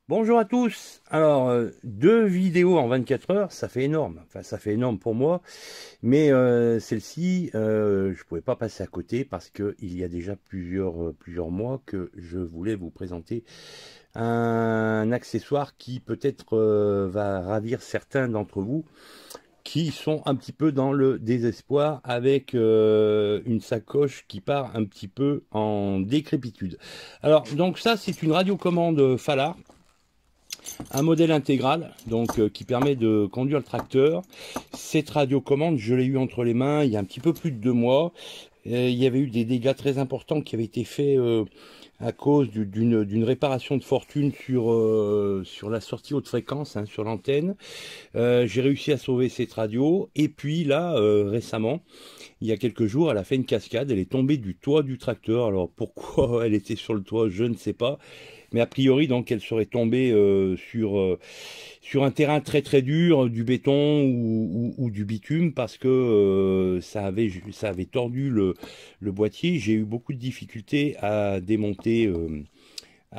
Bonjour à tous. Alors, deux vidéos en 24 heures, ça fait énorme. Enfin, ça fait énorme pour moi. Mais celle-ci, je pouvais pas passer à côté parce que il y a déjà plusieurs mois que je voulais vous présenter un accessoire qui peut-être va ravir certains d'entre vous qui sont un petit peu dans le désespoir avec une sacoche qui part un petit peu en décrépitude. Alors, donc ça, c'est une radiocommande Falar, un modèle intégral donc qui permet de conduire le tracteur. Cette radiocommande, je l'ai eu entre les mains il y a un petit peu plus de 2 mois. Il y avait eu des dégâts très importants qui avaient été faits à cause d'une réparation de fortune sur la sortie haute fréquence, hein, sur l'antenne. J'ai réussi à sauver cette radio. Et puis là, récemment, il y a quelques jours, elle a fait une cascade. Elle est tombée du toit du tracteur. Alors pourquoi elle était sur le toit, je ne sais pas. Mais a priori, donc, elle serait tombée sur un terrain très très dur, du béton ou du bitume, parce que ça avait tordu le boîtier. J'ai eu beaucoup de difficultés à démonter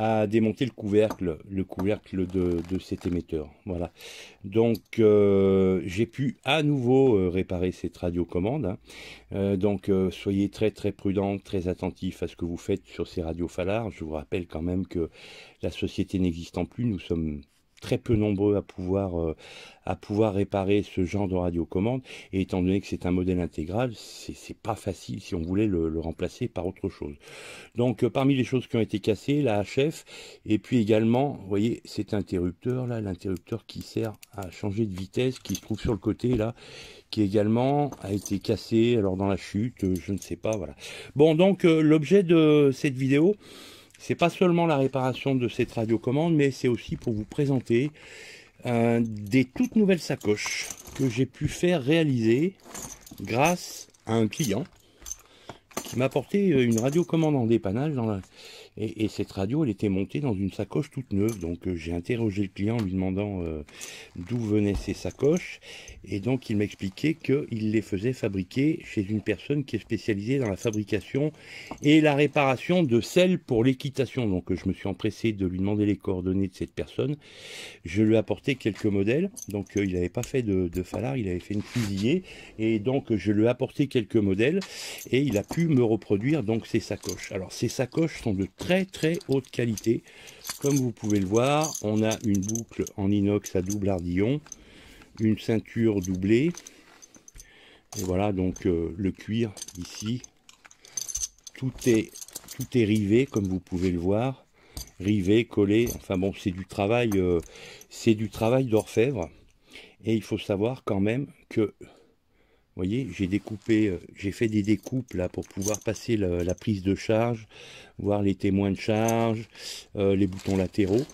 le couvercle de cet émetteur. Voilà. Donc j'ai pu à nouveau réparer cette radiocommande, hein. Donc soyez très très prudents, très attentifs à ce que vous faites sur ces radios Falar. Je vous rappelle quand même que la société n'existant plus, nous sommes très peu nombreux à pouvoir réparer ce genre de radiocommande, et étant donné que c'est un modèle intégral, c'est pas facile si on voulait le remplacer par autre chose. Donc parmi les choses qui ont été cassées, la HF, et puis également, vous voyez cet interrupteur là, l'interrupteur qui sert à changer de vitesse, qui se trouve sur le côté là, qui également a été cassé, alors dans la chute, je ne sais pas, voilà. Bon, donc l'objet de cette vidéo, c'est pas seulement la réparation de cette radiocommande, mais c'est aussi pour vous présenter des toutes nouvelles sacoches que j'ai pu faire réaliser grâce à un client qui m'a apporté une radiocommande en dépannage et cette radio, elle était montée dans une sacoche toute neuve. Donc j'ai interrogé le client en lui demandant d'où venaient ces sacoches, et donc il m'expliquait qu'il les faisait fabriquer chez une personne qui est spécialisée dans la fabrication et la réparation de selles pour l'équitation. Donc je me suis empressé de lui demander les coordonnées de cette personne. Je lui ai apporté quelques modèles. Donc il n'avait pas fait de Falar, il avait fait une fusillée, et donc je lui ai apporté quelques modèles et il a pu me reproduire donc ces sacoches. Alors ces sacoches sont de très très haute qualité. Comme vous pouvez le voir, on a une boucle en inox à double ardillon, une ceinture doublée, et voilà donc le cuir ici, tout est rivé comme vous pouvez le voir, rivé, collé. Enfin bon, c'est du travail d'orfèvre. Et il faut savoir quand même que, vous voyez, j'ai découpé, j'ai fait des découpes là pour pouvoir passer la prise de charge, voir les témoins de charge, les boutons latéraux.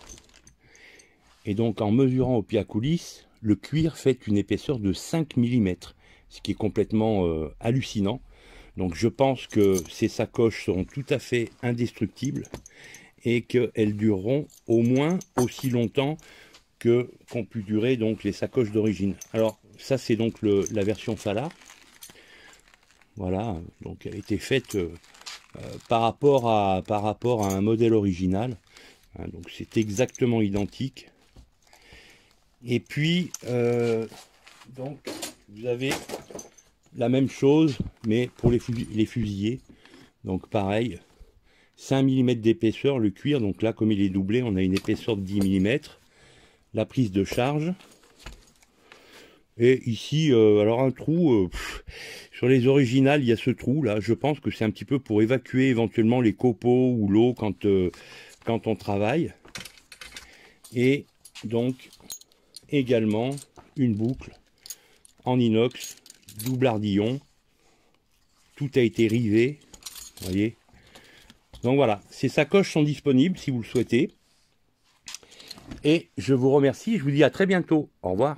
Et donc en mesurant au pied à coulisse, le cuir fait une épaisseur de 5 mm, ce qui est complètement hallucinant. Donc je pense que ces sacoches seront tout à fait indestructibles et qu'elles dureront au moins aussi longtemps qu'ont pu durer donc les sacoches d'origine. Alors ça c'est donc la version Falar. Voilà, donc elle a été faite par rapport à un modèle original, hein, donc c'est exactement identique. Et puis donc vous avez la même chose mais pour les fusillés. Donc pareil, 5 mm d'épaisseur le cuir. Donc là, comme il est doublé, on a une épaisseur de 10 mm. La prise de charge. Et ici, alors un trou, sur les originales, il y a ce trou là. Je pense que c'est un petit peu pour évacuer éventuellement les copeaux ou l'eau quand on travaille. Et donc également une boucle en inox, double ardillon. Tout a été rivé, vous voyez. Donc voilà, ces sacoches sont disponibles si vous le souhaitez. Et je vous remercie, je vous dis à très bientôt. Au revoir.